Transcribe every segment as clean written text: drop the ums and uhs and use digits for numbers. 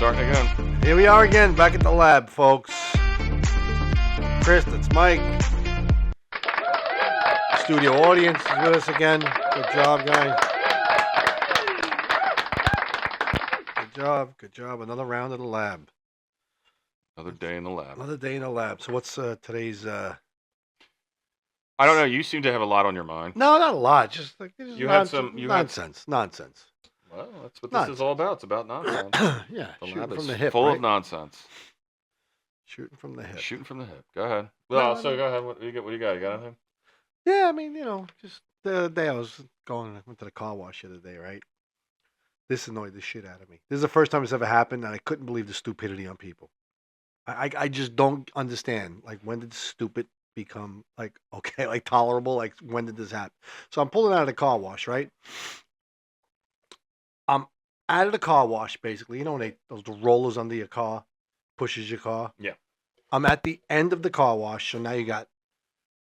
starting again. Here we are again, back at the lab, folks. Chris, that's Mike. Studio audience is with us again. Good job, guys. Good job. Another round of the lab. Another day in the lab. Another day in the lab. So what's today's... I don't know. You seem to have a lot on your mind. No, not a lot. Just like You had some- you had- nonsense. Well, that's what this is all about. It's about nonsense. Yeah, The shooting lab from is the hip, full right? of nonsense. Shooting from the hip. Shooting from the hip. Go ahead. Well, No, so go ahead. What do you got? You got anything? Yeah, I mean, just the other day I went to the car wash the other day, right? This annoyed the shit out of me. This is the first time it's ever happened, and I couldn't believe the stupidity on people. I just don't understand. Like, when did stupid become, like, okay, like, tolerable? Like, when did this happen? So I'm pulling out of the car wash, right? I'm out of the car wash, basically. You know when those rollers under your car, pushes your car? Yeah. I'm at the end of the car wash, so now you got,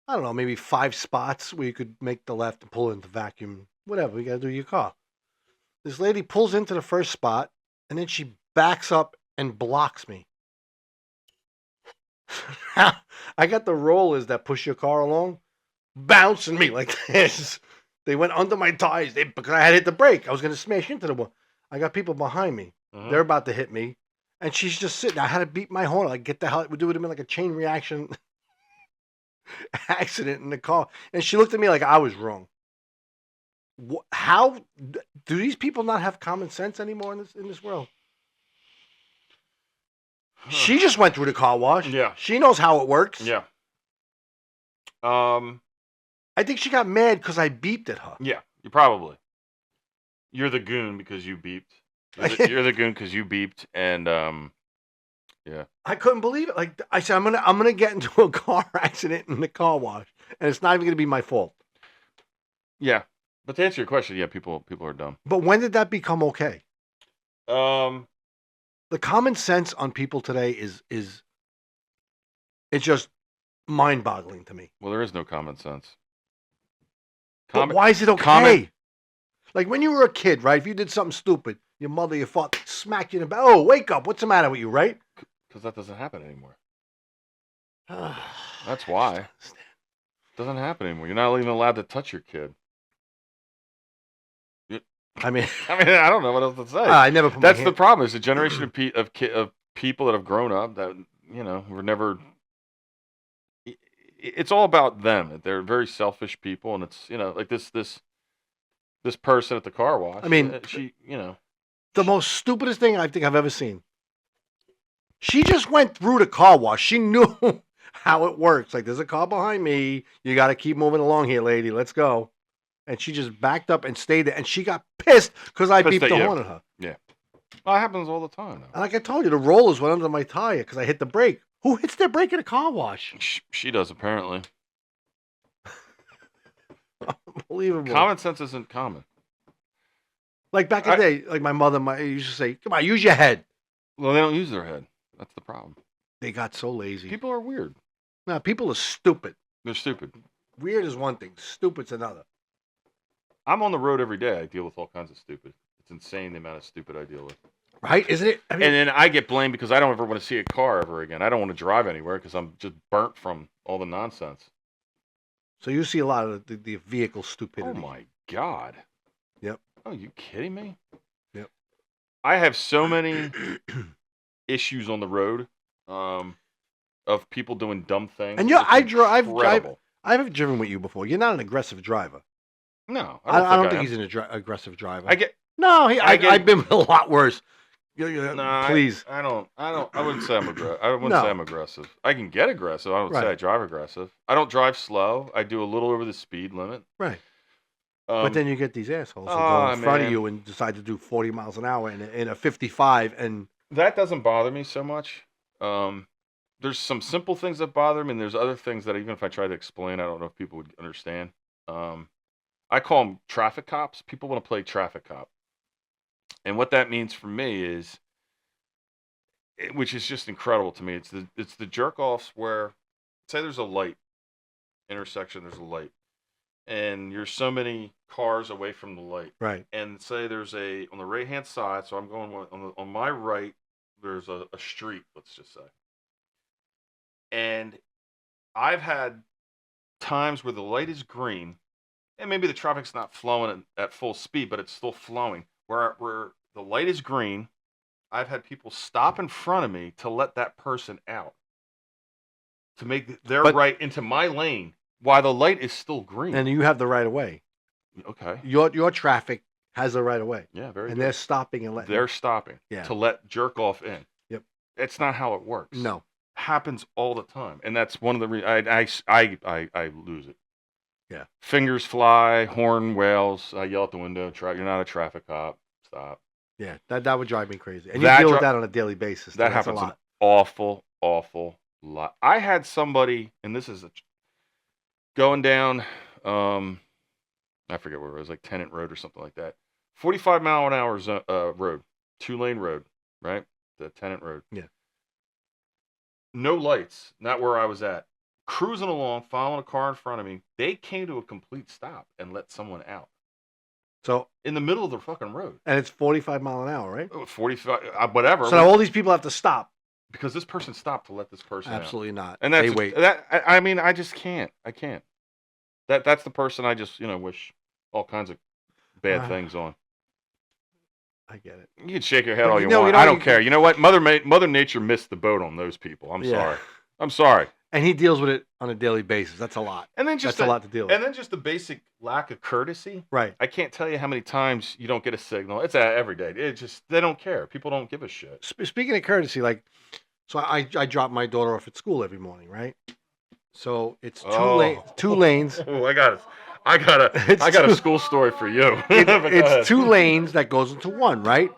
I don't know, maybe 5 spots where you could make the left and pull in the vacuum, whatever you got to do your car. This lady pulls into the first spot, and then she backs up and blocks me. I got the rollers that push your car along, bouncing me like this. They went under my tires because I had hit the brake. I was going to smash into the one. I got people behind me. Mhm. They're about to hit me. And she's just sitting. I had to beat my horn. Like, get the hell. It would have been like a chain reaction accident in the car. And she looked at me like I was wrong. How do these people not have common sense anymore in this world? She just went through the car wash. Yeah. She knows how it works. Yeah. I think she got mad because I beeped at her. Yeah. You probably. You're the goon because you beeped. You're the goon because you beeped, and yeah. I couldn't believe it. Like I said, I'm gonna get into a car accident in the car wash, and it's not even gonna be my fault. Yeah. But to answer your question, yeah, people are dumb. But when did that become okay? The common sense on people today is it's just mind-boggling to me. Well, there is no common sense. But why is it okay? Like when you were a kid, right? If you did something stupid, your mother, your father smacked you in the back. Oh, wake up! What's the matter with you, right? Because that doesn't happen anymore. That's why. It doesn't happen anymore. You're not even allowed to touch your kid. I mean, I don't know what else to say. I never put That's my the hand. problem. It's a generation of people that have grown up that were never. It's all about them. They're very selfish people, and it's like this person at the car wash. I mean, she the most stupidest thing I think I've ever seen. She just went through the car wash. She knew how it works. Like, there's a car behind me. You got to keep moving along here, lady. Let's go. And she just backed up and stayed there. And she got pissed because I beeped the horn at her. Yeah. Well, it happens all the time. And like I told you, the rollers went under my tire because I hit the brake. Who hits their brake in a car wash? She does, apparently. Unbelievable. Common sense isn't common. Like back in the day, like my mother used to say, come on, use your head. Well, they don't use their head. That's the problem. They got so lazy. People are weird. No, people are stupid. They're stupid. Weird is one thing. Stupid's another. I'm on the road every day. I deal with all kinds of stupid. It's insane the amount of stupid I deal with. Right? Isn't it? I mean, and then I get blamed because I don't ever want to see a car ever again. I don't want to drive anywhere because I'm just burnt from all the nonsense. So you see a lot of the vehicle stupidity. Oh, my God. Yep. Oh, you kidding me? Yep. I have so many issues on the road of people doing dumb things. And I've driven with you before. You're not an aggressive driver. No, I don't think he's an aggressive driver. I've been with a lot worse. No, please. I wouldn't say I'm aggressive. I wouldn't say I'm aggressive. I can get aggressive. I don't say I drive aggressive. I don't drive slow. I do a little over the speed limit. Right. But then you get these assholes who go in front of you and decide to do 40 miles an hour in a 55, and that doesn't bother me so much. There's some simple things that bother me, and there's other things that even if I try to explain, I don't know if people would understand. I call them traffic cops. People want to play traffic cop. And what that means for me is, which is just incredible to me, it's the jerk-offs where, say there's a light, intersection, there's a light, and you're so many cars away from the light. Right. And say there's on the right-hand side, so I'm going on my right, there's a street, let's just say, and I've had times where the light is green, and maybe the traffic's not flowing at full speed, but it's still flowing. Where the light is green, I've had people stop in front of me to let that person out, to make their But right into my lane while the light is still green. and you have the right of way. Okay. Your traffic has the right of way, Yeah, very and good. they're stopping and letting. They're stopping Yeah. to let jerk off in. Yep. It's not how it works. No. Happens all the time, and that's one of the I lose it. Yeah. Fingers fly, horn wails. I yell at the window. You're not a traffic cop. Stop. Yeah, that would drive me crazy. And That you deal with dri- that on a daily basis. That That's happens a an lot. awful lot. I had somebody, and this is going down. I forget where it was, like Tennant Road or something like that. 45-mile-an-hour road, 2-lane road, right? The Tennant Road. Yeah. No lights, not where I was at. Cruising along, following a car in front of me. They came to a complete stop and let someone out So, in the middle of the fucking road. and it's 45 mile an hour, right? 45, whatever. So now all these people have to stop. Because this person stopped to let this person out. Absolutely not. And that's they wait. I mean, I just can't. I can't. That's the person I just wish all kinds of bad things on. I get it. You can shake your head But all you you know- want. you know I don't you- care. You know what? Mother Nature missed the boat on those people. I'm Yeah. sorry. I'm sorry. And he deals with it on a daily basis. That's a lot. And then just That's a lot to deal with. And then just the basic lack of courtesy. Right. I can't tell you how many times you don't get a signal. It's every day. It just they don't care. People don't give a shit. Speaking of courtesy, like, so I drop my daughter off at school every morning, right? So it's two lanes. Oh, I got a school story for you. But go ahead. It's 2 lanes that goes into one, right?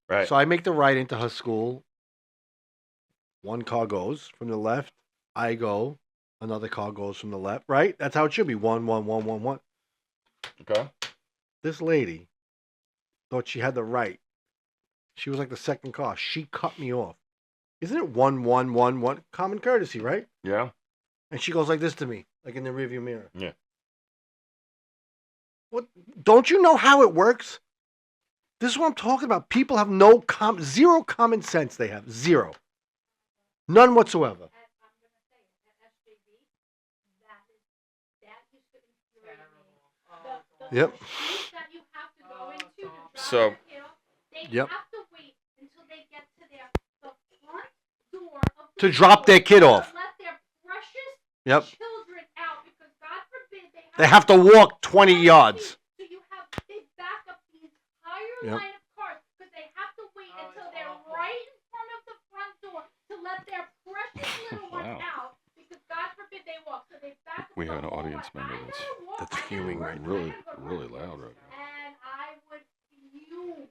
Right. So I make the right into her school. One car goes from the left. I go. Another car goes from the left. Right? That's how it should be. One. Okay. This lady thought she had the right. She was like the second car. She cut me off. Isn't it 1? Common courtesy, right? Yeah. And she goes like this to me, like in the rearview mirror. Yeah. What? Don't you know how it works? This is what I'm talking about. People have zero common sense. They have zero, none whatsoever. Yep. So. Yep. To drop their kid off. Yep. They have to walk 20 yards. So you have they back up the entire Yep. line of cars because they have to wait until they're right in front of the front door to let their precious little one Wow. out because God forbid they walk. So they back up We have the an whole audience line. member I'm that's- gonna walk. that's I gotta fuming work. right now. Really, I gotta go really work. loud right now. And I would fume.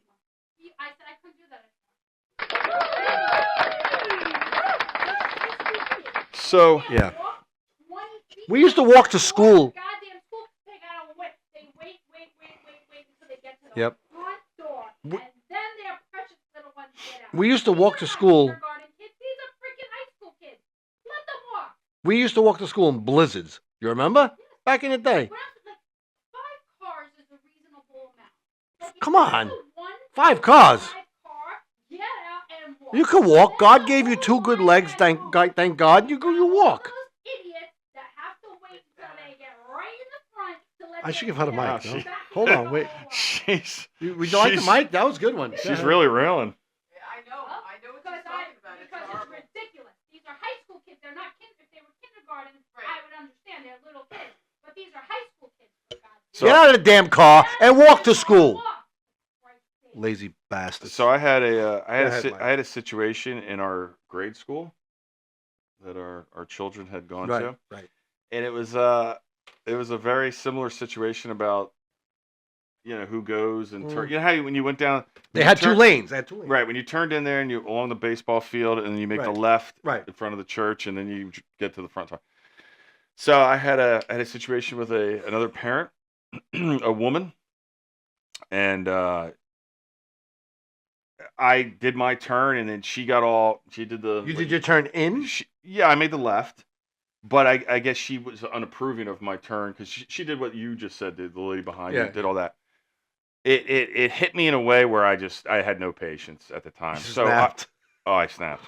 I said I couldn't do that. So. Yeah. Walk 20 feet. We used to walk to school. Goddamn school. They gotta wait. They wait until they get to the Yep. front door, We- and then their precious little ones get out. We used to walk to These are not school. kindergarten kids. These are freaking high school kids. Let them walk. We used to walk to school in blizzards. You remember? Back in the day. What else? Like 5 cars is a reasonable amount. Like, if Come you on. do one 5 cars. 5 car, get out and walk. You can walk. Then God the gave you whole 2 good line legs. at Thank home. God. Thank God. You walk. Those idiots that have to wait until they get right in the front to let I should their give her the kid mic, out. no? Back Hold in on, the wait. whole line. She's Would you like the She's- mic? That was a good one. she's really railing. I know what Because you're talking about. It's because horrible. it's ridiculous. These are high school kids. They're not kids. If they were kindergarten, Right. I would understand. They're little kids. But these are high school kids. For God's sake. So- Get out of the damn car and walk to school. Walk. Christ's sake. Lazy bastards. So I had a Go ahead, Mike. I had a situation in our grade school that our children had gone Right. to, Right. and it was a very similar situation about who goes and turn. You know how when you went down, They you had 2 turn- lanes. They had 2 lanes. Right, when you turned in there and you along the baseball field and you make the Right. left Right. in front of the church and then you get to the front door. So I had a situation with another parent, a woman, and I did my turn and then she did the You did your turn in? yeah, I made the left, but I guess she was unapproving of my turn because she did what you just said. The lady behind Yeah. you did all that. It hit me in a way where I had no patience at the time. She So snapped. Oh, I snapped.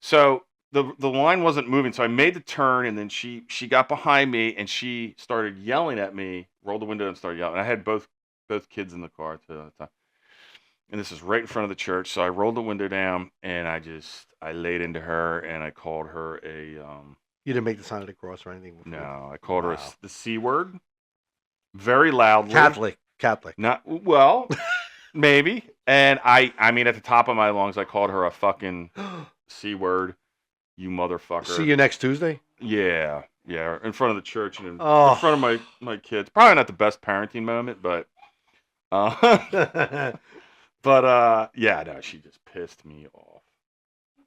So the line wasn't moving, so I made the turn, and then she got behind me, and she started yelling at me. Rolled the window and started yelling. I had both kids in the car too at the time, and this is right in front of the church. So I rolled the window down, and I laid into her, and I called her a You didn't make the sign of the cross or anything. no, I called her Wow. the C word, very loudly. Catholic. Not well, maybe. And I mean, at the top of my lungs, I called her a fucking C word, you motherfucker. See you next Tuesday. Yeah, in front of the church and in Oh. front of my kids. Probably not the best parenting moment, but yeah, no, she just pissed me off.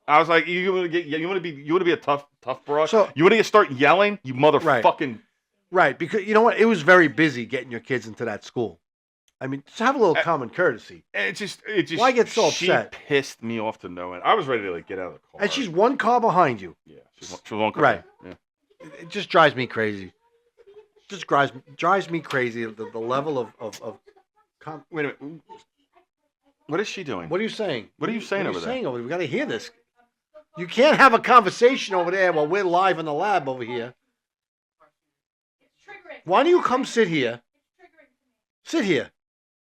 I was like, you want to be a tough broad? So- You want to start yelling, you motherfucking Right, because you know what? It was very busy getting your kids into that school. I mean, just have a little common courtesy. It just. Why get so she upset? pissed me off to no end. I was ready to like get out of the car. And she's one car behind you. yeah, she was one car. Right. Yeah. It just drives me crazy. Just drives me crazy. The level of Wait a minute. What is she doing? what are you saying? What are you saying over there? We got to hear this. You can't have a conversation over there while we're live in the lab over here. It's triggering. Why don't you come sit here? It's triggering to me. Sit here.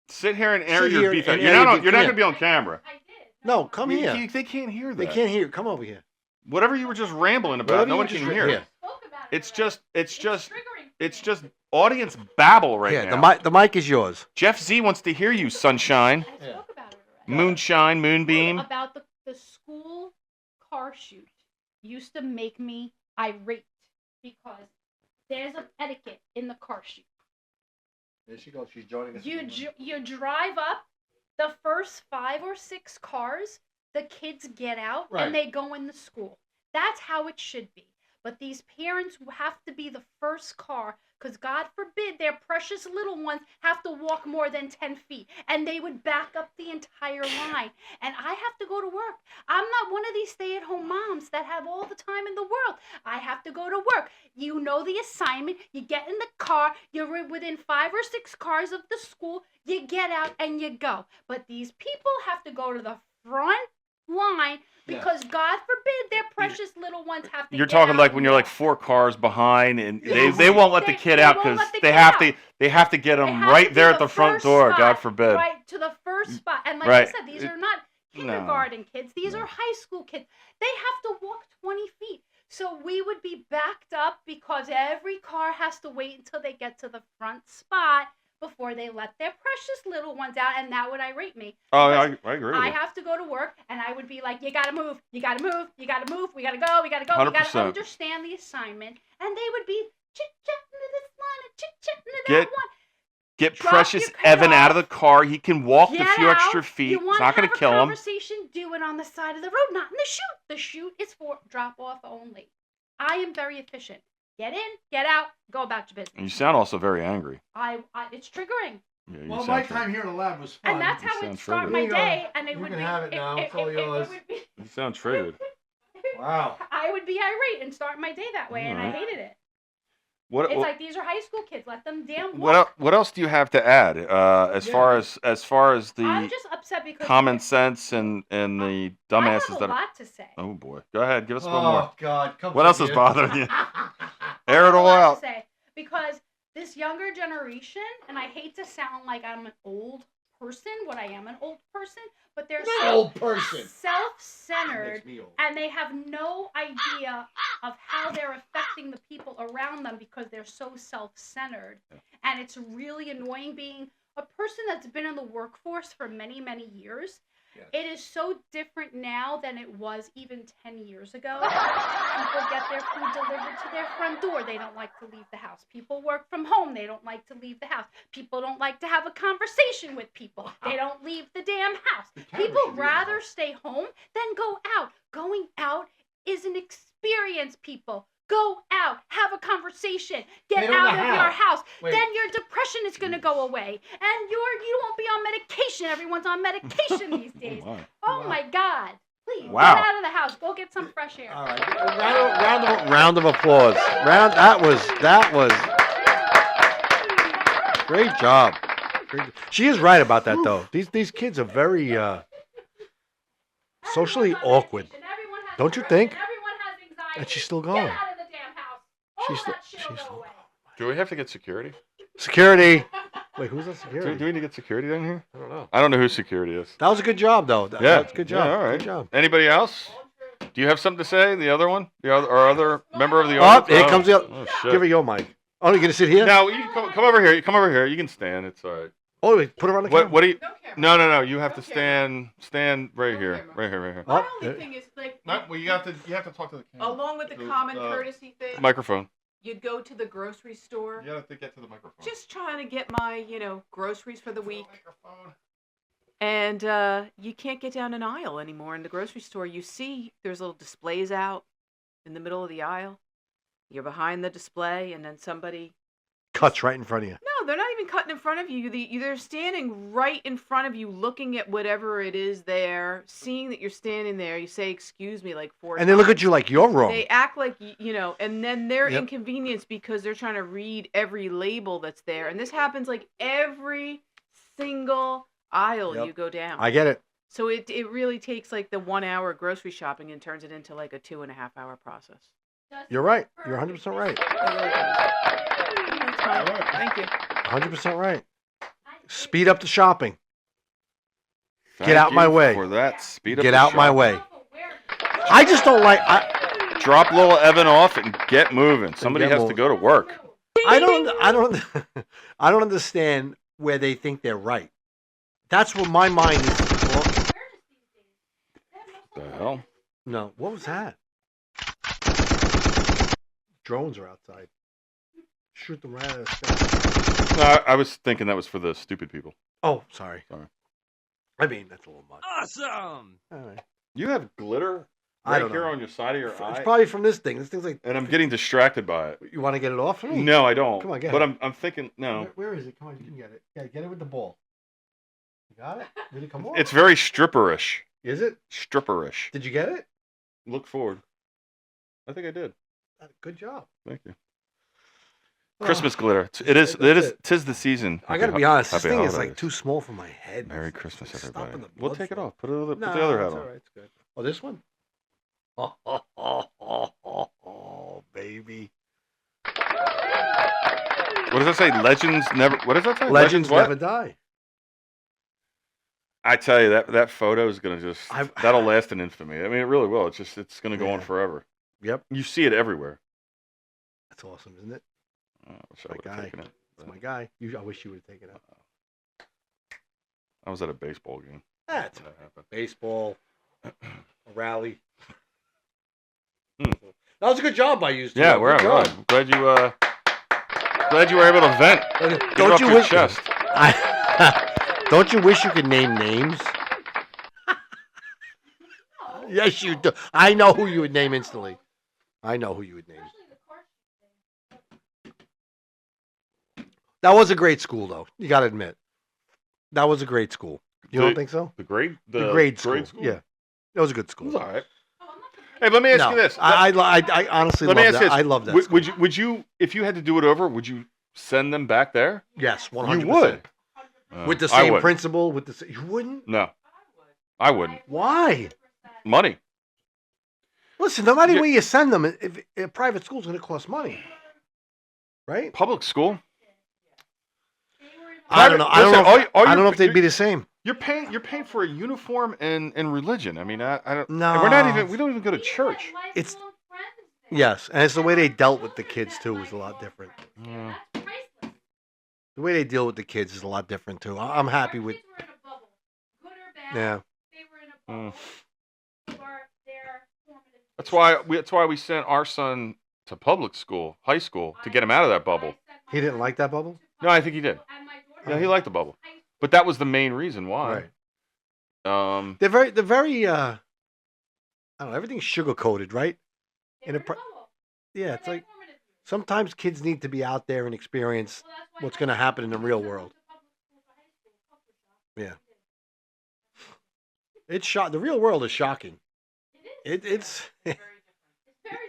Sit here and air Sit your here beef and out. air your beef. You're not Come gonna be on camera. I did. No, come here. They can't hear that. They can't hear. Come over here. Whatever you were just rambling about, Whatever no you one just can ra- hear. yeah. Spoke about it It's already. just triggering to it's me. just audience babble right Yeah, now. the mic is yours. Jeff Z wants to hear you, sunshine, I Yeah. spoke about it already. moonshine, moonbeam. About the school car shoot used to make me irate because there's an etiquette in the car shoot. There she goes. She's joining us. You drive up the first 5 or 6 cars, the kids get out Right. and they go in the school. That's how it should be. But these parents have to be the first car because God forbid their precious little ones have to walk more than 10 feet and they would back up the entire line. And I have to go to work. I'm not one of these stay-at-home moms that have all the time in the world. I have to go to work. You know the assignment. You get in the car. You're within 5 or 6 cars of the school. You get out and you go. But these people have to go to the front line because God forbid their precious little ones have to You're get talking out like when and you're go. like 4 cars behind, and Yes. they won't let the They- kid they out won't because let the they kid have out. to get They them have right to there do at the front first door. God spot, forbid. Right to the first spot. And like Right. I said, these are not kindergarten kids. These are high school kids. They have to walk 20 feet. So we would be backed up because every car has to wait until they get to the front spot before they let their precious little ones out. And that would irate me. Oh, because I agree. I With you. have to go to work, and I would be like, you gotta move, you gotta move, you gotta move, we gotta go, we gotta go, we gotta 100%. understand the assignment. And they would be chit-chatting to this one and chit-chatting to Get- that one. Get Drop precious your kid Evan out of off. the car. He can walk the Get few out. extra feet. You It's want not to going have to kill a him. conversation, do it on the side of the road, not in the chute. The chute is for drop-off only. I am very efficient. Get in, get out, go about your And you business. sound also very angry. It's triggering. Yeah, you Well, sound my triggered. time here in the lab was fun. And that's You how it sound start triggered. my Here you go. day, and it You would can be. have it now. It's all It yours. would be. You sound triggered. Wow. I would be irate and start my day that way, and I Alright. hated it. What It's like these are high school kids. Let them damn what walk. what else do you have to add as Yeah. far as I'm the just upset because common sense and the I dumbasses have a that are? lot to say. Oh boy, go ahead, give us one Oh more. God. Come What sit else is here. bothering you? I Air have it a all lot out. to say because this younger generation, and I hate to sound like I'm an old person, what I am an old person, but they're You're an so old person. self-centered. Makes me old. And they have no idea of how they're affecting the people around them because they're so self-centered. And it's really annoying being a person that's been in the workforce for many, many years. Yes. It is so different now than it was even 10 years ago. People get their food delivered to their front door. They don't like to leave the house. People work from home. They don't like to leave the house. People don't like to have a conversation with people. They don't leave the damn house. The camera People should be rather on. stay home than go out. Going out is an experience, people. Go out, have a conversation, get They don't out know of how. your house. Wait. Then your depression is going to go away, and you won't be on medication. Everyone's on medication these days. Oh, my. Oh Wow. my God! Please Wow. get out of the house. Go get some fresh air. All right. Round of applause. That was great job. She is right about that though. These kids are very socially Everyone's on awkward. medication, everyone has Don't you depression, think? Everyone has anxiety. And she's still Get going. out of the damn house. All She's of still, that shit'll she's go still away. Do we have to get security? Security. Wait, who's on Do security? we need to get security down here? I don't know. I don't know who security is. That was a good job, though. That was a good job. Yeah, all right. Good job. Anybody else? Do you have something to say? The other one? Our other member of the Oh, audience? here comes the. Oh, shit. Give her your mic. Oh, you gonna sit here? No, you can come over here. You come over here. You can stand. It's all right. Oh, wait, put her on the camera. What do you? No camera. No. You have to No camera. stand right No here. camera. Right here. Oh, My only there- thing is like, No, well, you have to talk to the camera. along with the common courtesy thing, Microphone. you'd go to the grocery store, You have to get to the microphone. just trying to get my, groceries for the week. Microphone. And you can't get down an aisle anymore in the grocery store. You see there's little displays out in the middle of the aisle. You're behind the display, and then somebody... Cuts right in front of you. No, they're not even cutting in front of you. They're standing right in front of you, looking at whatever it is there, seeing that you're standing there. You say, excuse me, like 4 And they look at times. you like you're wrong. They act like, and then they're Yep. inconvenienced because they're trying to read every label that's there. And this happens like every single aisle Yep. you go down. I get it. So it really takes like the 1 hour grocery shopping and turns it into like a 2.5 hour process. You're right. You're 100% right. That's fine. Thank you. 100% right. Speed up the shopping. Thank out my you way. For that, speed up. Get the out my shop. way. I just don't like. Drop little Evan off and get moving. Somebody get has to moving. go to work. I don't. I don't understand where they think they're right. That's what my mind is. Well, The hell? no, what was that? Drones are outside. Shoot them right out of the sky. No, I was thinking that was for the stupid people. Oh, sorry. Sorry. I mean, that's a little much. Awesome. All right. You have glitter I right don't here know. on your side of your It's eye, probably from this thing. This thing's like. and I'm getting distracted by it. You want to get it off of me? No, I don't. Come on, get but it. I'm thinking no. Where is it? Come on, you can get it. Yeah, get it with the ball. You got it? Did it come off? It's very stripperish. Is it? Stripperish. Did you get it? Look forward. I think I did. Good job. Thank you. Oh, Christmas glitter. that's it. Tis the season. I gotta be honest. This Happy thing is like holidays. too small for my head. Merry It's Christmas, like everybody. stopping the We'll blood take it flow. off. Put the No, other hat it's on. all right. It's good. Oh, this one? Oh, baby. What does that say? Legends never. What does that say? Legends what? never die. I tell you that photo is gonna just I've- that'll last in infamy. I mean, it really will. It's gonna go on Yeah. forever. Yep. You see it everywhere. That's awesome, isn't it? Oh, I wish I My would guy. have taken it. That's my guy. I wish you would have taken it. I was at a baseball game. That's when that happened. baseball, a rally. Hmm. That was a good job by you. Stu. Yeah, Good we're job. right. Glad you were able to vent. Get it Don't off you your wish? chest? Don't you wish you could name names? Yes, you do. I know who you would name instantly. I know who you would name. That was a great school, though. You got to admit, that was a great school. You don't think so? The grade, The grade school. Yeah, it was a good It school. was all right. Hey, let me ask you this. I honestly Let love me ask that. you this. I love that. Would you, if you had to do it over, would you send them back there? Yes, 100%. You would. With the I same wouldn't. principal, with the you wouldn't? No, I wouldn't. Why? Money. Listen, no matter Yeah. where you send them, if a private school's going to cost money, right? Public school. I don't know. I don't Listen, know. all I don't your- know if they'd be the same. You're paying for a uniform and religion. I mean, I don't. No. We're not even. We don't even go to church. It's- Yes, and it's the way they dealt with the kids too was a lot different. Yeah. The way they deal with the kids is a lot different too. I'm happy with. Yeah. Mm. That's why we sent our son to public school, high school, to get him out of that bubble. He didn't like that bubble. No, I think he did. Yeah, he liked the bubble, but that was the main reason why. Right. They're very. I don't know. Everything's sugar coated, right? Yeah, it's like sometimes kids need to be out there and experience what's going to happen in the real world. Yeah. It's The real world is shocking. It's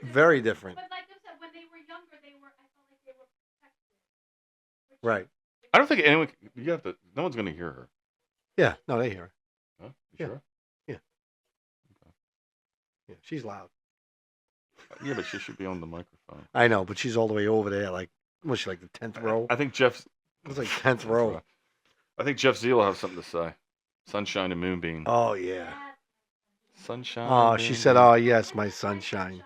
very different. But like I said, when they were younger, I felt like they were protected. Right. I don't think anyone. You have to. No one's going to hear her. Yeah. No, they hear it. Huh? You Yeah. sure? Yeah. Yeah, she's loud. Yeah, but she should be on the microphone. I know, but she's all the way over there. Like, was she like the 10th row? I think Jeff's. It was like 10th row. I think Jeff Z will have something to say. Sunshine and Moonbeam. Oh yeah. Sunshine. Oh, and she said, Moonbeam. "Oh yes, my sunshine."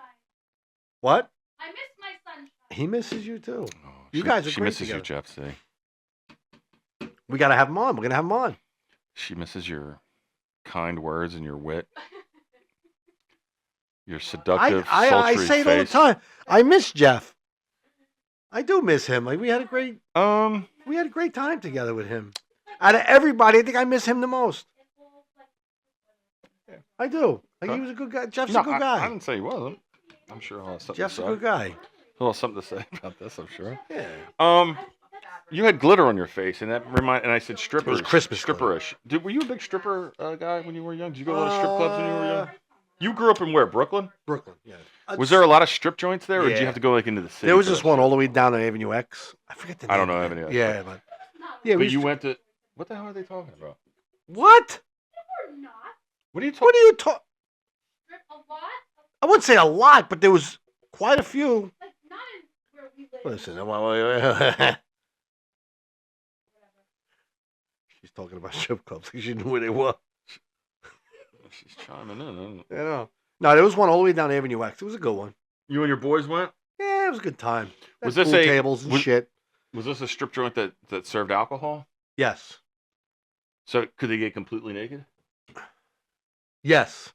What? I miss my sunshine. He misses you too. Oh, You guys are She great misses together. you, Jeff Z. We gotta have him on. We're gonna have him on. She misses your kind words and your wit. Your seductive, I sultry say it all the face. time. I miss Jeff. I do miss him. Like we had a great time together with him. Out of everybody, I think I miss him the most. I do. Like he was a good guy. Jeff's no, a good I guy. didn't say he wasn't. I'm sure he'll have something Jeff's to a say. good guy. He'll have something to say about this, I'm sure. Yeah. You had glitter on your face, and and I said strippers. Christmas glitter. stripperish. Were you a big stripper guy when you were young? Did you go to a lot of strip clubs when you were young? You grew up in where? Brooklyn? Brooklyn. Yeah. Was there a lot of strip joints there, or did you Yeah. have to go like into the city? There was for this that one shit? all the way down on Avenue X. I forget the name. I don't know of it. Avenue X, Yeah, but yeah. But we you used to- went to. What the hell are they talking about? What? We're not. What are you talking? What are you talking? Strip a lot. I wouldn't say a lot, but there was quite a few. Like not in where we live. Listen, she's talking about strip clubs because she knew where they were. She's chiming in. Isn't it? You know. No, there was one all the way down Avenue X. It was a good one. You and your boys went. Yeah, it was a good time. Was Had this pool a- tables and was- shit? Was this a strip joint that served alcohol? Yes. So could they get completely naked, Yes.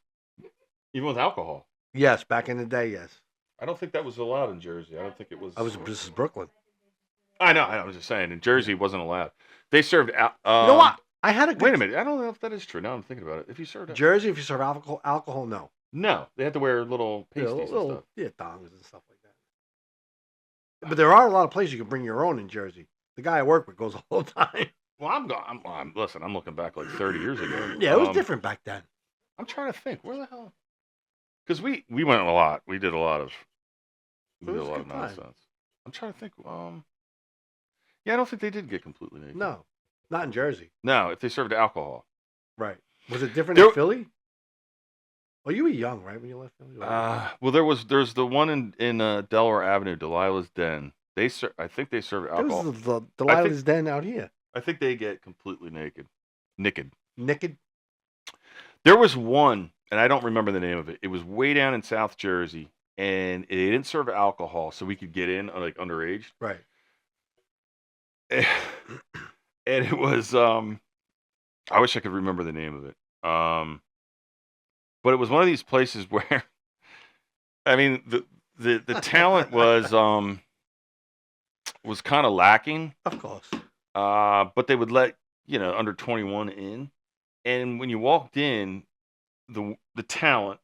even with alcohol? Yes. Back in the day, yes. I don't think that was allowed in Jersey. I don't think it was. This is Brooklyn. I know. I was just saying. In Jersey, it wasn't allowed. They served. You know what? I had a good Wait a minute. I don't know if that is true. Now I'm thinking about it. If you served. Jersey, if you serve alcohol, no. No, they had to wear little Yeah, pasties and stuff. yeah, dongs and stuff like that. But there are a lot of places you can bring your own in Jersey. The guy I work with goes all the time. Well, listen. I'm looking back like 30 years ago. Yeah, it was different back then. I'm trying to think. Where the hell? Because we went a lot. We did a lot of. It We did a was a lot of good time. nonsense. I'm trying to think. Yeah, I don't think they did get completely naked. No, not in Jersey. No, if they served alcohol. Right. Was it different There- in Philly? Oh, you were young, right, when you left Philly? Well, there's the one in Delaware Avenue, Delilah's Den. I think they serve there was alcohol. the Delilah's Den out here. I think they get completely naked. Naked. Naked. There was one, and I don't remember the name of it. It was way down in South Jersey, and it didn't serve alcohol, so we could get in like underage. Right. And it was I wish I could remember the name of it. But it was one of these places where I mean the talent was kind of lacking. Of course. But they would let, under 21 in. And when you walked in, the talent,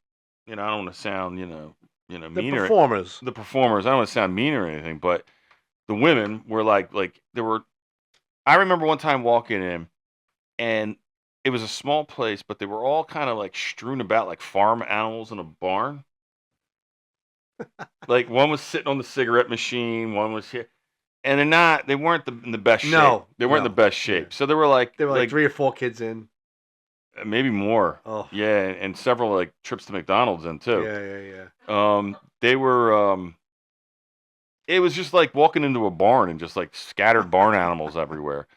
I don't want to sound, The mean or performers. the performers, I don't want to sound mean or anything, but the women were like there were. I remember one time walking in, and it was a small place, but they were all kind of like strewn about like farm animals in a barn. Like one was sitting on the cigarette machine, one was here, and they weren't in the best shape. No, They weren't in no, the best shape. yeah. So they were like There were like 3 or 4 kids in. maybe more. Oh. Yeah, and several like trips to McDonald's in too. Yeah. They were it was just like walking into a barn and just like scattered barn animals everywhere.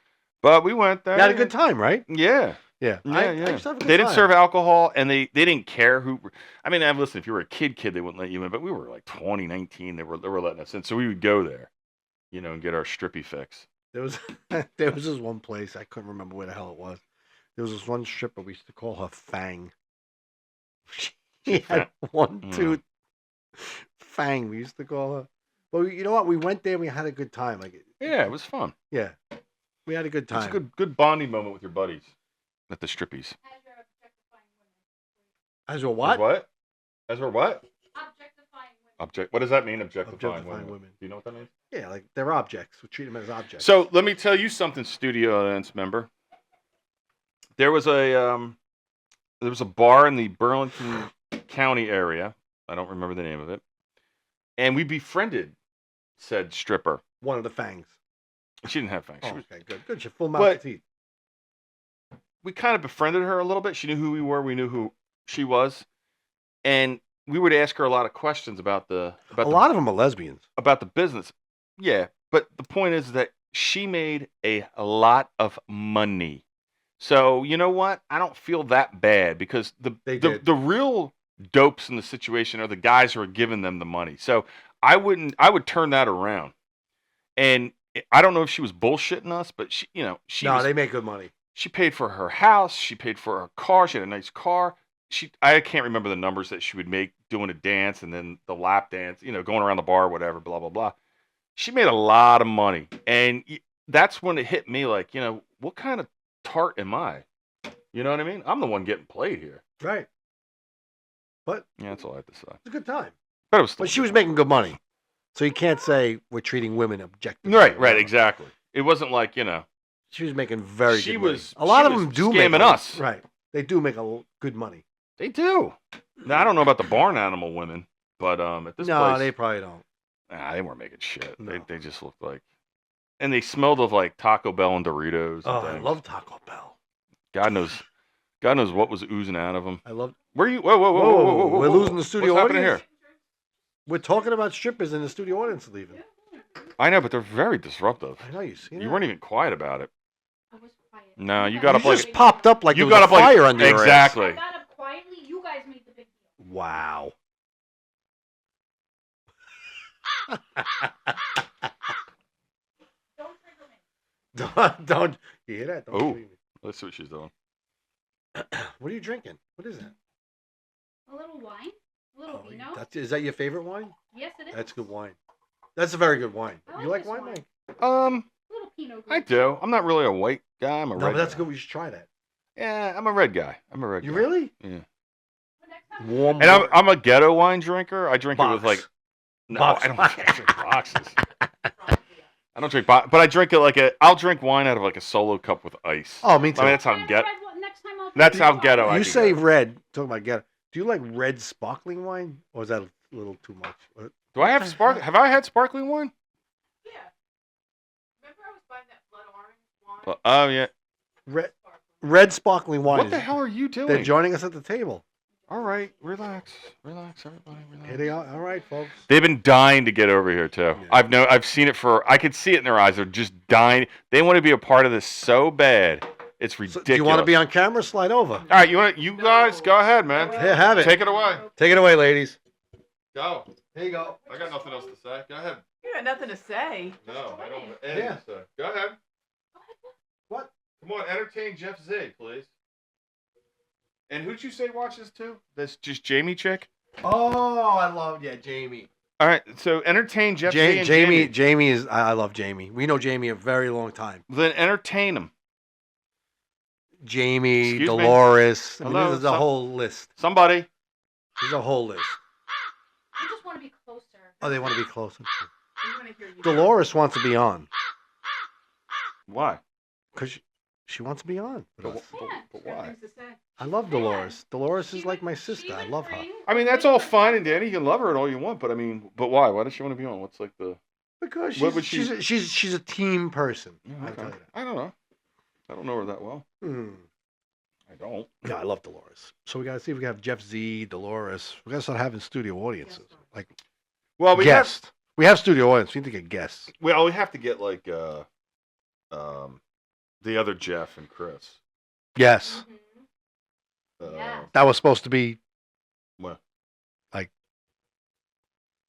But we went there. You had a good time, right? Yeah. Yeah. Yeah, I yeah. used to have a good They didn't time. serve alcohol, and they didn't care who. I mean, listen, if you were a kid, they wouldn't let you in. But we were like 20, 19. They were letting us in, so we would go there, and get our strippy fix. There was there was this one place, I couldn't remember where the hell it was. There was this one stripper, we used to call her Fang. She had one Mm. tooth. Fang, we used to call her. But you know what? We went there. We had a good time. Yeah, it was fun. Yeah, we had a good time. It's a good bonding moment with your buddies at the strippies. As a what? What? As we're what? Objectifying women. What does that mean? Objectifying Objectifying women. women. Do you know what that means? Yeah, like they're objects. We treat them as objects. So let me tell you something, studio audience member. There was a bar in the Burlington County area. I don't remember the name of it, and we befriended said stripper. one of the Fangs. She didn't have fangs. Oh, She was, okay, good. Good. She full mouth But- of teeth. we kind of befriended her a little bit. She knew who we were. We knew who she was, and we would ask her a lot of questions about A lot of them are lesbians. about the business. Yeah, but the point is that she made a lot of money. So you know what? I don't feel that bad because They did. the real dopes in the situation are the guys who are giving them the money. So I would turn that around. And I don't know if she was bullshitting us, but No, they make good money. she paid for her house, she paid for her car, she had a nice car. I can't remember the numbers that she would make doing a dance and then the lap dance, going around the bar, whatever, blah blah blah. She made a lot of money, and that's when it hit me like, what kind of tart am I? You know what I mean? I'm the one getting played here. Right. But Yeah, that's all I have to say. it's a good time. But it was still But she was making good money. So you can't say we're treating women objectively. right, exactly. It wasn't like, She was making very She good was- money. A lot she of was them do scamming make us. Right. They do make good money. they do. Now, I don't know about the barn animal women, but at this No, place, they probably don't. they weren't making shit. No. They just looked like, and they smelled of like Taco Bell and Doritos. And Oh, I things. love Taco Bell. God knows what was oozing out of them. I love. Where you? Whoa! We're losing the studio What's happening audience. here? We're talking about strippers and the studio audience is leaving. I know, but they're very disruptive. I know you see that. You weren't even quiet about it. I was quiet. No, you guys got You up like just popped up like you Oh, there got was up a like fire under your ass. exactly. I got up quietly. You guys made the big deal. Wow. Don't trigger me. don't you hear that? Don't Oh. believe me. Let's see what she's doing. What are you drinking? What is that? A little wine. A little vino. Is that your favorite wine? Yes, it is. That's good wine. That's a very good wine. I You like like this wine, wine. Mike? A little Pinot Grigio. I do. I'm not really a white guy. I'm a No, red but that's guy. good. We should try that. Yeah, I'm a red guy. You really? Yeah. Well, next time- Warm. And I'm a ghetto wine drinker. I drink it with like no, Box. I don't drink boxes. I don't drink but I drink it I'll drink wine out of like a solo cup with ice. Oh, me too. I mean, that's how Next ghetto. time, next time I'll That's drink how wine. ghetto I You can say go. red. Talking about get. Do you like red sparkling wine, or is that a little too much? Do I have Have I had sparkling wine? Yeah. Remember I was buying that blood orange wine? Oh yeah. Red sparkling wine. What the hell are you doing? They're joining us at the table. All right, relax, everybody, relax. Here they are. All right, folks. They've been dying to get over here too. Yeah. I've seen it I could see it in their eyes. They're just dying. They want to be a part of this so bad. It's So, ridiculous. do you want to be on camera? Slide over. All right, you guys go ahead, man. Here, have it. Take it away. Take it away, ladies. Go. Here you go. I got nothing else to say. Go ahead. You got nothing to say. No, I don't. Yeah. Go ahead. What? Come on, entertain Jeff Z, please. And who'd you say watches too? That's just Jamie chick. Oh, I love Jamie. All right, so entertain Jeff Z and Jamie. Jamie is. I love Jamie. We know Jamie a very long time. Then entertain him. Jamie, Excuse me? Dolores. I mean, Hello, there's a whole list. Somebody. There's a whole list. You just want to be closer. Oh, they want to be closer. We want to hear you. Dolores wants to be on Why? because she wants to be on. with us. But Got why? things to say. I love Dolores. Dolores is like my sister. I love her I mean, that's all fine and dandy. You can love her and all you want, but I mean, but why? Why does she want to be on? What's like the? because What would she- she's a team person. I'll Okay. tell you that. I don't know. I don't know her that well. Hmm. I don't. No, I love Dolores. So we gotta see if we can have Jeff Z, Dolores. We gotta start having studio audiences, like Well, we have. guests. We have studio audience. We need to get guests. Well, we have to get like the other Jeff and Chris. Yes, Yeah. that was supposed to be What? Like-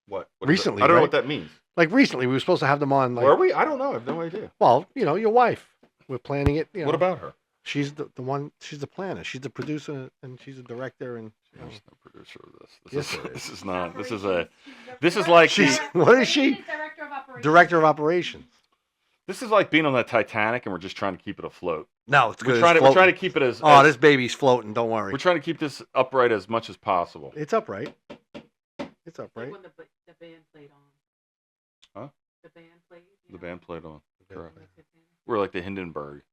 What? What is that? Recently, I don't know right? what that means. like recently. We were supposed to have them on. Like, Were we? I don't know. I have no idea. well, your wife. We're planning it. What about her? She's the one. She's the planner. She's the producer and she's the director. And She's the producer of this. Yes. This is not. This is a. This is like She's- what is she? Director of operations. director of operations. This is like being on that Titanic, and we're just trying to keep it afloat. No, it's good. We're trying to keep it as. Oh, as- this baby's floating. Don't worry. We're trying to keep this upright as much as possible. It's upright. It's Like upright. when the band played on. Huh? The band played. The band played on. Correct. Like the band. We're like the Hindenburg.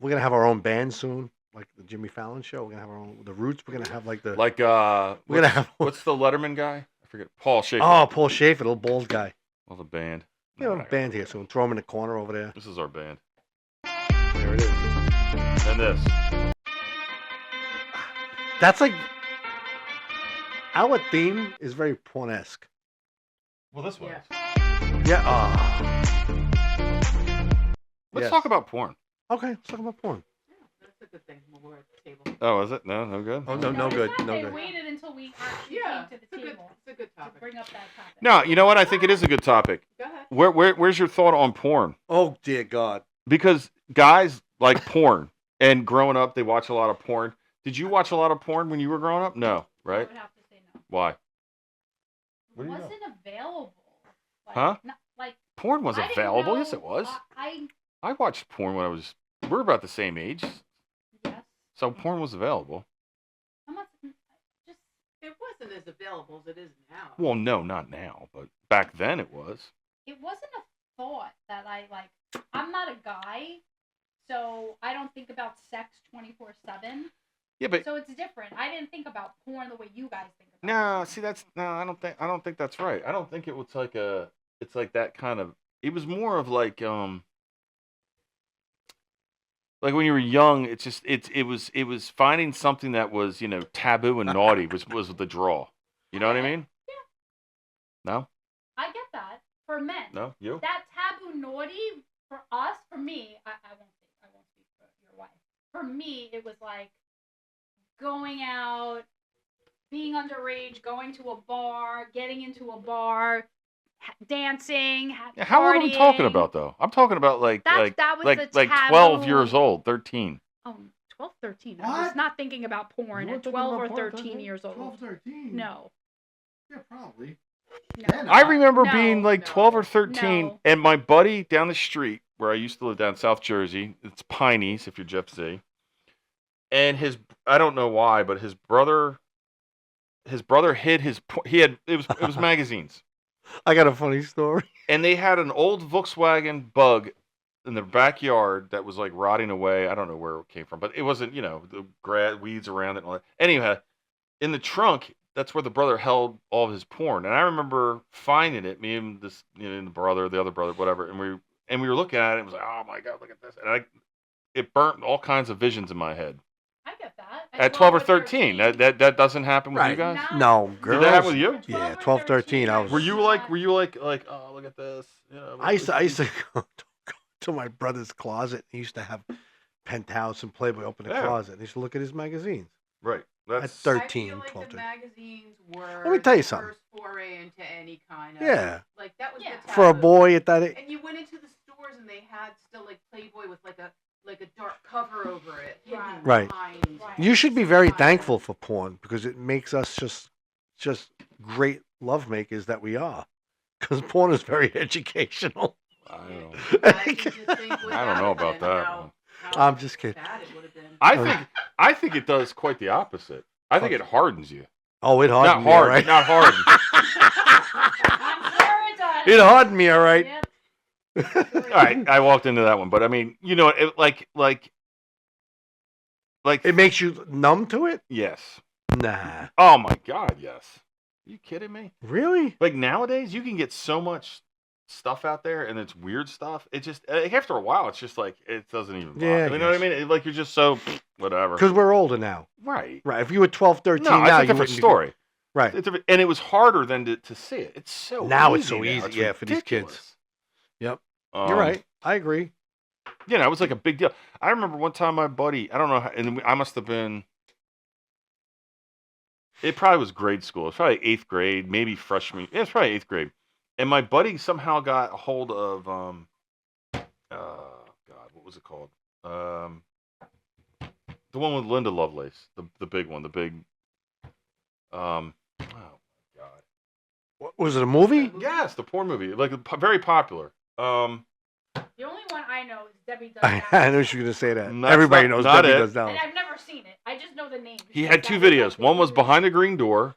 We're gonna have our own band soon, like the Jimmy Fallon show. We're gonna have our own. The Roots. We're gonna have like the. Like we're gonna have. what's the Letterman guy? I forget. Paul Schaefer. Oh, Paul Schaefer, little bald guy. Well, the band. You know, band here soon. Throw him in the corner over there. This is our band. There it is. And this. That's like. Our theme is very pornesque. Well, this one. Yeah. is. Yeah. Let's Yes. talk about porn. Okay, let's talk about porn. That's a good thing when we're at the table. Oh, is it? No good. Oh, no it's good, not. no They good. waited until we actually Yeah, came to it's the a good, table it's a good to topic. bring up that topic. No, you know what? I think it is a good topic. Go ahead. Where's your thought on porn? Oh dear God. Because guys like porn, and growing up, they watch a lot of porn. Did you watch a lot of porn when you were growing up? No, I right? would have to say no. Why? It What do you know? wasn't available. Like, Huh? Like Porn was I didn't available. know- Yes, it was. I I watched porn when I was. We're about the same age, yes. so porn was available. I'm not just It wasn't as available as it is now. Well, no, not now, but back then it was. it wasn't a thought that I like. I'm not a guy, so I don't think about sex 24/7. Yeah, but So it's different. I didn't think about porn the way you guys think about. no, porn. see, that's no. I don't think that's right. I don't think it was like a. It's like that kind of. It was more of like like when you were young. It's just it was finding something that was taboo and naughty was the draw. You know what I mean? Yeah. No, I get that for men. no, you. That taboo naughty for us, for me, I won't speak for your wife. For me, it was like going out, being underage, going to a bar, getting into a bar, dancing, Yeah, how old are we talking partying. about though? I'm talking about That was the like 12 taboo. years old, 13. Oh, 12, 13. I was What? not thinking about porn at 12 or 13 years 12, old. 13. No. Yeah, probably. No. Then I remember No, being like no, 12 or 13, no. and my buddy down the street where I used to live down South Jersey, it's Piney's if you're Gypsy, and I don't know why, but his brother hid it was magazines, I got a funny story. and they had an old Volkswagen Bug in their backyard that was like rotting away. I don't know where it came from, but it wasn't the weeds around it and all that. Anyway, in the trunk, that's where the brother held all of his porn, and I remember finding it. Me and this, and the other brother, whatever, and we were looking at it. And it was like, oh my god, look at this, and it burnt all kinds of visions in my head. I get that. At 12 or 13, that doesn't happen with you Right. guys. No, Did girls. that happen with you? Yeah, 12, 13, I was- Were you like oh look at this? I used to go to my brother's closet. He used to have Penthouse and Playboy open the Yeah. closet. And he used to look at his magazines. Right. That's At 13, I feel like 12, the 13. magazines were Let me tell you the something. first foray into any kind of Yeah. like that was Yeah. the For a taboo. boy at that age. And you went into the stores and they had still like Playboy with like a dark cover over it. hidden Right. behind- Right. You should be very behind thankful it. for porn because it makes us just great lovemakers that we are. Because porn is very educational. I don't know. Imagine to think I don't without know it about then that. how I'm just kidding. bad it would have been. I think it does quite the opposite. I think it hardens you. Oh, it Not hardened me, hard, all right. not hard. I'm sure it does. It hardened me, all right. Yep. All right, I walked into that one, but I mean, It makes you numb to it? yes. Nah. Oh my god, yes. Are you kidding me? Really? Like nowadays, you can get so much stuff out there, and it's weird stuff. It just after a while, it's just like it doesn't even. Bother. Yeah, I you know what I guess. mean? Like you're just so whatever. Because we're older now. Right. Right. If you were 12, 13 No, now, it's a you different wouldn't be- story. Right. And it was harder than to see it. It's so Now easy it's so easy, It's yeah, for these kids. ridiculous. Yep. You're right. I agree. You know, it was like a big deal. I remember one time my buddy, I don't know, and I must have been. It probably was grade school. It was probably 8th grade, maybe freshman. Yeah, it's probably 8th grade. And my buddy somehow got a hold of God, what was it called? The one with Linda Lovelace, the big one, the big oh my god. Was it a movie? Yes, the porn movie, like very popular. The only one I know is Debbie Does I Dallas. knew she was going to say that. That's Everybody not- knows not Debbie it. Does Dallas. And I've never seen it. I just know the name. He had 2 videos. One was Behind the Green Door,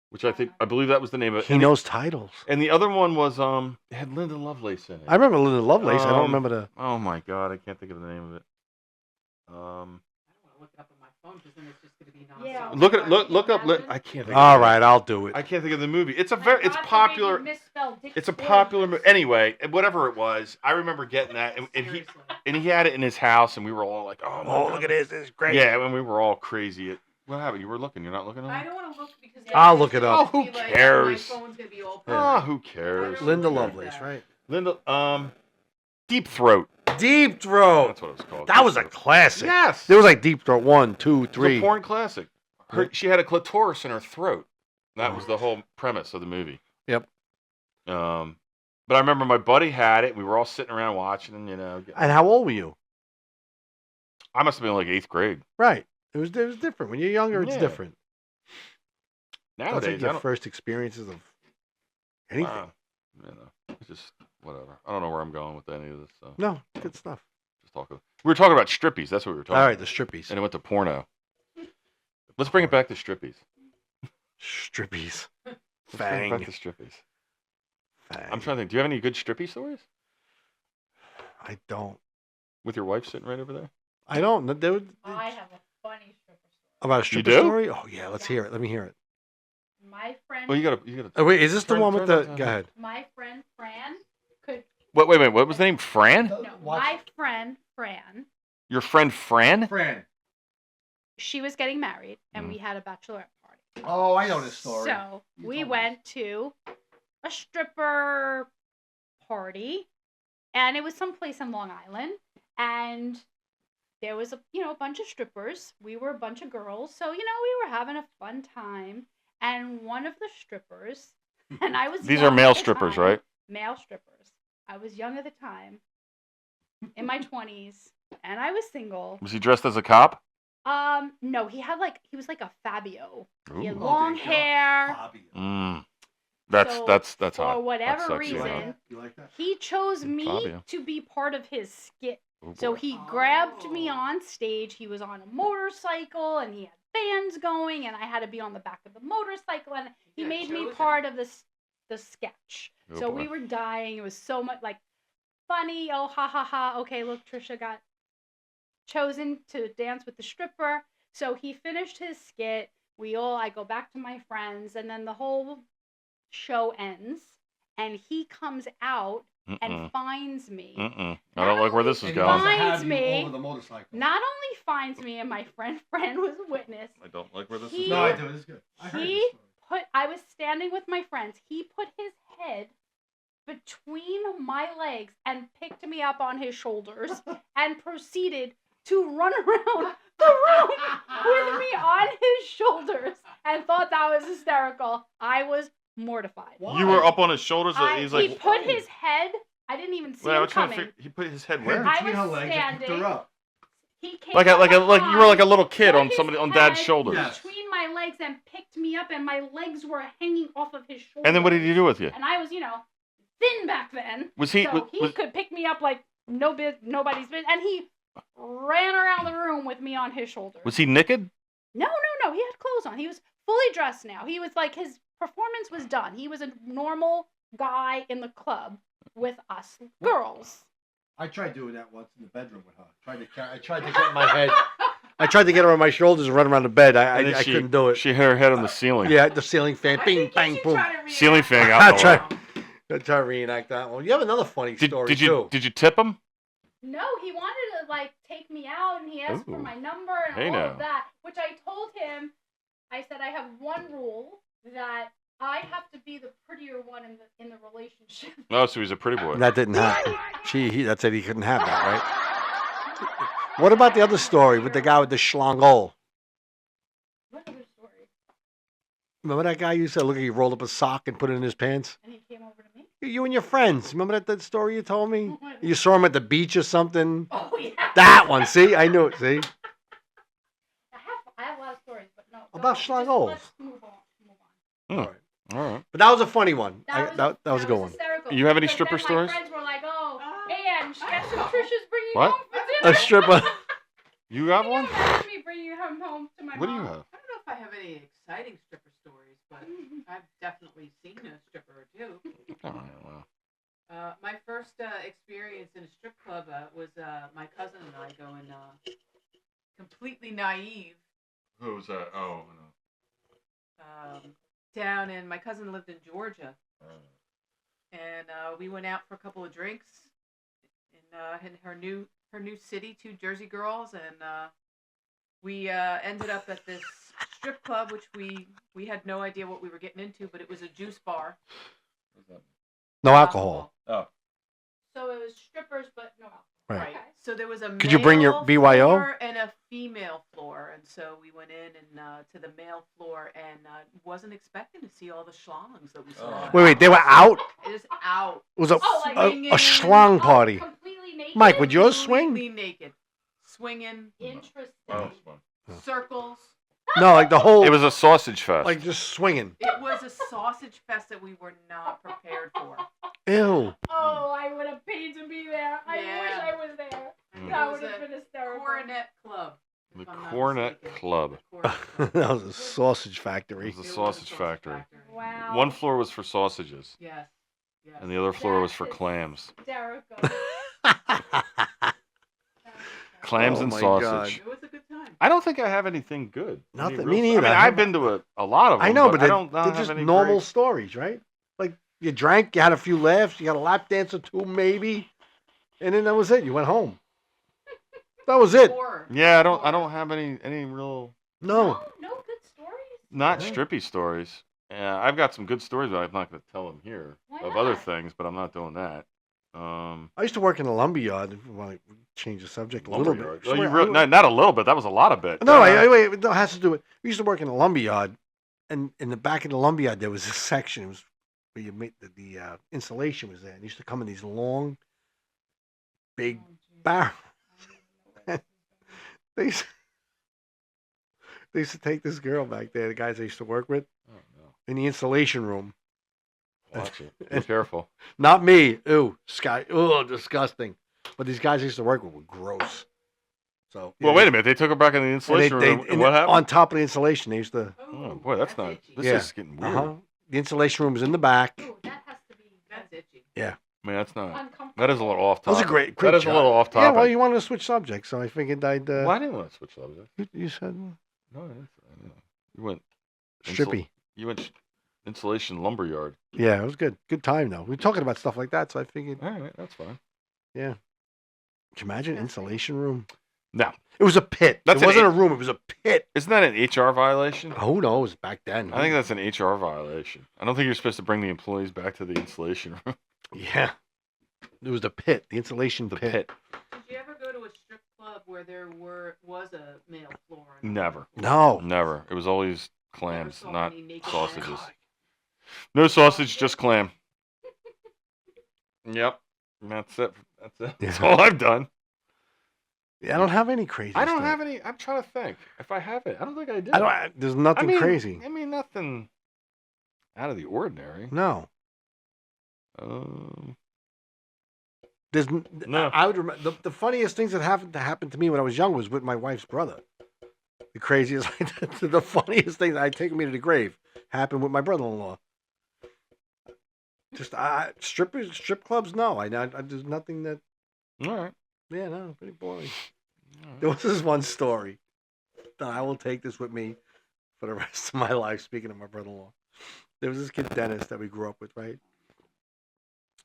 which I believe that was the name of it. He And knows titles. And the other one was it had Linda Lovelace in it. I remember Linda Lovelace. I don't Um, remember the. Oh my god, I can't think of the name of it. I don't want to look it up on my phone because then it's just going to be nonsense. Yeah. Look up. I can't think. All of the right, I'll do it. I can't think of the movie. It's a My very. It's God forbid popular. you misspelled Dick It's a Gordon. popular movie. Anyway, whatever it was, I remember getting that, and he Seriously. had it in his house, and we were all like, "Oh, my Oh, God. look at this. This is great. Yeah, when we were all crazy. What happened? You were looking. You're not looking at I me? don't want to look because I'll look it up. Oh, who cares? My phone's gonna be all. Ah, who cares? Linda Look at Lovelace, that. right? Linda, Deep Throat. Deep Throat. That's what it was called. That Deep was a Throat. classic. Yes. There was like Deep Throat 1, 2, It was 3. a porn classic. Yep. She had a clitoris in her throat. That was the whole premise of the movie. Yep. But I remember my buddy had it. We were all sitting around watching, and And how old were you? I must have been like 8th grade. Right. It was different. When you're younger, it's Yeah. different. Nowadays, That's like I your don't. first experiences of anything. Wow. It's just whatever. I don't know where I'm going with any of this. So No, good stuff. just talking. We were talking about strippies. That's what we were talking. All right, about. the strippies. And it went to porno. Let's bring it back to strippies. Strippies. Let's bring it back Fang. to strippies. Fang. I'm trying to think. Do you have any good strippy stories I don't. with your wife sitting right over there? I don't. There was, I have a funny stripper story. about a stripper do? story? Oh, yeah. Let's hear it. Let me hear it. My friend, Oh, you gotta. Oh, wait. Is this the Friend- one with the. friend- Go ahead. my friend Fran could Wait a minute. What was the name? Fran? no, my friend Fran. Your friend Fran? Fran. She was getting married, and Mm. we had a bachelorette party. Oh, I know this story. So You we told me went to a stripper party, and it was someplace in Long Island, and there was a bunch of strippers. We were a bunch of girls, so we were having a fun time. And one of the strippers, and I was These young are male at the strippers, time, right? Male strippers. I was young at the time, in my 20s, and I was single. Was he dressed as a cop? No, he was like a Fabio. He had Ooh. long hair. Mm. That's So, hot. For That's whatever sexy, reason, You like that? he chose me Fabio. to be part of his skit. Oh, So boy. he grabbed me on stage. He was on a motorcycle, and he had bands going, and I had to be on the back of the motorcycle, and he got made me chosen. part of the sketch. Oh, So boy. we were dying. It was so much funny. Oh, ha ha ha. Okay, look, Trisha got chosen to dance with the stripper. So he finished his skit. I go back to my friends, and then the whole show ends, and he comes out Mm-mm. and finds me. Mm-mm. I don't like where this is And going. finds me. over the motorcycle. Not only finds me, and my friend was a witness. I don't like where this He- is No, going. I do. This is good. I heard He this story. I was standing with my friends. He put his head between my legs and picked me up on his shoulders and proceeded to run around the room with me on his shoulders and thought that was hysterical. I was mortified. Why? You were up on his shoulders. He's he like, put his head. I didn't even see wait, I him was trying to coming. figure. He put his head Head where? I between was her legs and picked her standing. up. He came Like you were like a little kid put on his on Dad's head shoulders. Yes. between my legs and picked me up, and my legs were hanging off of his shoulders. And then what did he do with you? And I was, thin back then. Was he? So he could pick me up like nobody's business, and he ran around the room with me on his shoulders. Was he naked? No. He had clothes on. He was fully dressed now. He was like, his performance was done. He was a normal guy in the club with us girls. I tried doing that once in the bedroom with her. I tried to get my head. I tried to get her on my shoulders and run around the bed. And then I couldn't do it. She hit her head on the ceiling. Yeah, the ceiling fan. I Bing, think you bang, should boom. try to reenact Ceiling fan that. out the Try- wall. I tried to reenact that one. You have another funny story Did too. you tip him? No, he wanted to take me out, and he asked for Ooh. my number and Hey, all now. of that. Which I told him, I said I have one rule that I have to be the prettier one in the relationship. Oh, so he's a pretty boy. That didn't happen. That said he couldn't have that, right? What about the other story with the guy with the schlongole? What other story? Remember that guy you said, look, he rolled up a sock and put it in his pants? And he came over to me. You and your friends. Remember that story you told me? You saw him at the beach or something? Oh yeah. That one, see? I knew it, see? I have a lot of stories, but no. go About on. Just schlongholes. Let's move on. Hmm. All right. All right. But that was a funny one. That was a good one. hysterical. You have any Because stripper then stories? My friends were like, "Oh, and guess who Trisha's bringing What? home for dinner?" A stripper. You got Can one? you imagine me bringing him home to my What do mom? you have? I don't know if I have any exciting stripper stories, but I've definitely seen a stripper or two. All right, well. My first experience in a strip club was my cousin and I going completely naive Who was that? Oh, down, and my cousin lived in Georgia, and we went out for a couple of drinks in her new city, two Jersey girls, and we ended up at this strip club, which we had no idea what we were getting into, but it was a juice bar. No alcohol. Oh. So it was strippers, but no alcohol. Right. Right. Okay. So there was a Could you bring your male BYO? floor and a female floor, and so we went in and to the male floor and wasn't expecting to see all the schlongs that we saw. Oh. Wait, they were out? It is out. It was a, Oh, like a swinging. schlong party. Completely naked. Mike, would yours swing? Completely naked, swinging, Interesting. Oh, that's fun. circles. No, like the whole. It was a sausage fest. like just swinging. It was a sausage fest that we were not prepared for. Ew. Oh, I would have paid to be there. I Yeah. wish I was there. Mm. That It was would have a been hysterical. Coronet Club. The if I'm not Cornet mistaken. Club. The Coronet Club. That was a sausage factory. It was a It sausage factory. Wow. One floor was for sausages, Yes. Yes. and the other floor was for That is clams. hysterical. Clams Oh and my sausage. It was a good time. I don't think I have anything good. Nothing. Any Me real- neither. I mean, I I've been to a lot of them. I know, but I don't they're have just any normal great- stories, right? Like you drank, you had a few laughs, you got a lap dance or two, maybe, and then that was it. You went home. That was it. Horror. Yeah, I don't have any real No. No good stories. not Yeah. strippy stories. I've got some good stories, but I'm not going to tell them here Why of other not? things. But I'm not doing that. I used to work in a lumber yard. If you want to change the subject a little bit. Well, not a little bit. That was a lot of bit. No, wait, no, it has to do with. We used to work in a lumber yard, and in the back of the lumber yard there was a section. It was where you made the insulation was there. And it used to come in these long, big barrels. They used to take this girl back there, the guys I used to work with, Oh, no. in the insulation room. Watch it. Be careful. Not me. Ew, Sky. Ew, disgusting. But these guys I used to work with were gross. So. Well, wait a minute. They took her back in the And insulation room. And what happened? On top of the insulation, they used to. Oh, boy, that's not. itchy. This Yeah. is getting weird. Uh-huh. The insulation room was in the back. Ooh, that has to be That's itchy. I mean, that's not. uncomfortable. That is a little off That was topic. a great That is job. a little off Yeah, topic. well, you wanted to switch subjects, so I figured I'd. Well, I didn't want to switch subjects. You said No, I didn't. You went strippy. You went insulation lumberyard. Yeah, it was good. Good time though. We were talking about stuff like that, so I figured. All right, that's fine. Can you imagine insulation room? Now, It was a pit. That's It an wasn't a room. It was a pit. isn't that an HR violation? Who knows? Back then. I think that's an HR violation. I don't think you're supposed to bring the employees back to the insulation room. Yeah. It was the pit. The insulation The pit. pit. Did you ever go to a strip club where there was a male floor? Never. No. Never. It was always Never clams, saw not any naked sausages. men. No sausage, just clam. Yep. That's it. That's Yeah. all I've done. Yeah, I don't have any crazy. I don't stuff. have any. I'm trying to think. If I have it, I don't think I do. There's nothing crazy. I mean, nothing out of the ordinary. No. Um, There's No. I would remember the funniest things that happened to me when I was young was with my wife's brother. The craziest, the funniest thing that taken me to the grave happened with my brother-in-law. Just strip clubs. No, there's nothing that. all right. Yeah, no, pretty boring. All right. There was this one story that I will take this with me for the rest of my life. Speaking of my brother-in-law, there was this kid Dennis that we grew up with, right?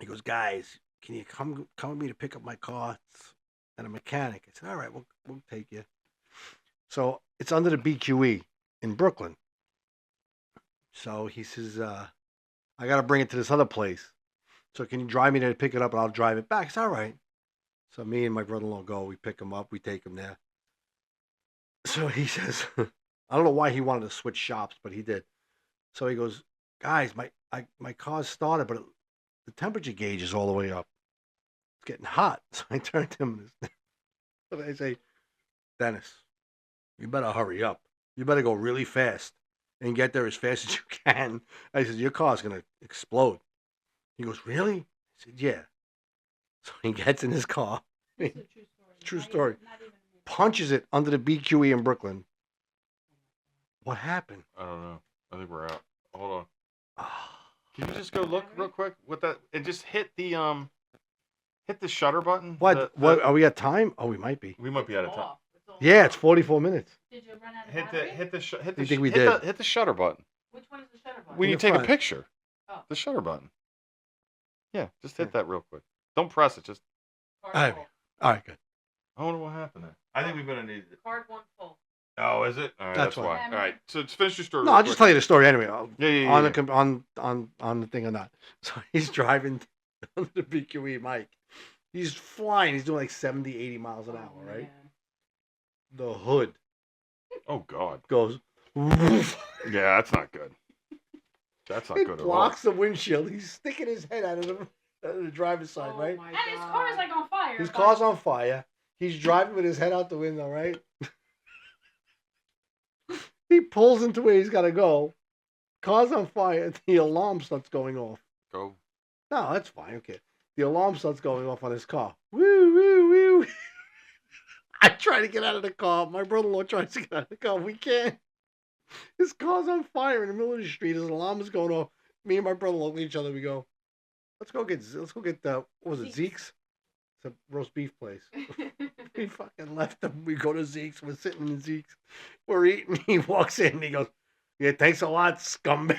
He goes, guys, can you come with me to pick up my car? And a mechanic. I said, all right, we'll take you. So it's under the BQE in Brooklyn. So he says, I got to bring it to this other place. So can you drive me there to pick it up and I'll drive it back? It's all right. So me and my brother-in-law go, we pick him up, we take him there. So he says, I don't know why he wanted to switch shops, but he did. So he goes, guys, my car's started, but the temperature gauge is all the way up. It's getting hot. So I turned to him and I say, Dennis, you better hurry up. You better go really fast and get there as fast as you can. I said, your car's going to explode. He goes, really? I said, yeah. So he gets in his car, This is a true story. True Not story. even a movie. punches it under the BQE in Brooklyn. What happened? I don't know. I think we're out. Hold on. Ah, Can you just go look real quick with that and just hit the shutter button? what? What? Are we at time? Oh, we might be. We might be out of time. Off. It's all Yeah, off. it's 44 minutes. Did you run out of Hit battery? You think we did? hit the shutter button Which one is the shutter button? when In you the take a front. picture. Oh. The shutter button. Yeah, just hit Yeah. that real quick. Don't press it. Just Card All right. full. All right, good. I wonder what happened there. I think we're gonna need it. Card one full. Oh, is it? All right, That's that's why. why. All right, so finish your story. No, real I'll just quick. tell you the story anyway. Yeah. On the thing or not. So he's driving on the BQE, Mike. He's flying. He's doing like 70, 80 miles an hour, right? Man. The hood Oh God. goes. Woof. Yeah, that's not good. That's not It good at all. blocks the windshield. He's sticking his head out of the driver's side, Oh right? my And his God. car is like on fire. His but- car's on fire. He's driving with his head out the window, right? He pulls into where he's got to go. Car's on fire. And the alarm starts going off. Go. No, that's fine. Okay. The alarm starts going off on his car. Woo, woo, woo. I try to get out of the car. My brother-in-law tries to get out of the car. We can't. His car's on fire in the middle of the street. His alarm is going off. Me and my brother-in-law look at each other. We go, let's go get what was it, Zeke's? It's a roast beef place. We fucking left them. We go to Zeke's. We're sitting in Zeke's. We're eating. He walks in and he goes, yeah, thanks a lot, scumbag.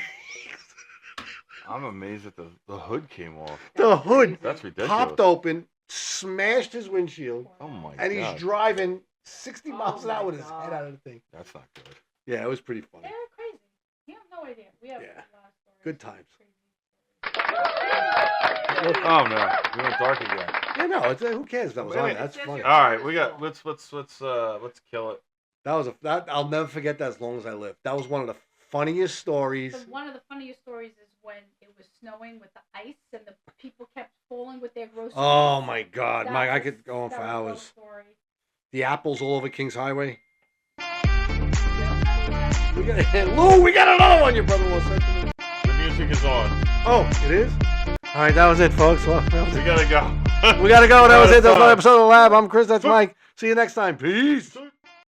I'm amazed that the hood came off. The hood That's ridiculous. popped open, smashed his windshield, Oh my and God. he's driving 60 miles an my hour with his God. head out of the thing. That's not good. Yeah, it was pretty funny. They're crazy. You have no idea. We have Yeah. a lot of stories. Good times. Oh no, we went dark again. Yeah, no, who cares? That was on. That's funny. All right, we got. Let's kill it. That I'll never forget that as long as I live. That was one of the funniest stories. One of the funniest stories is when it was snowing with the ice and the people kept falling with their groceries. Oh my God, That Mike, I was- could go on that for was a love hours. story. The apples all over Kings Highway. We got Lou. We got another one. Your brother-in-law said to me. The music is on. Oh, it is. All right, that was it, folks. Well, that was We it. gotta go. We gotta go. That was it. That was Fun. another episode of the Lab. I'm Chris. That's Mike. See you next time. Peace. See ya.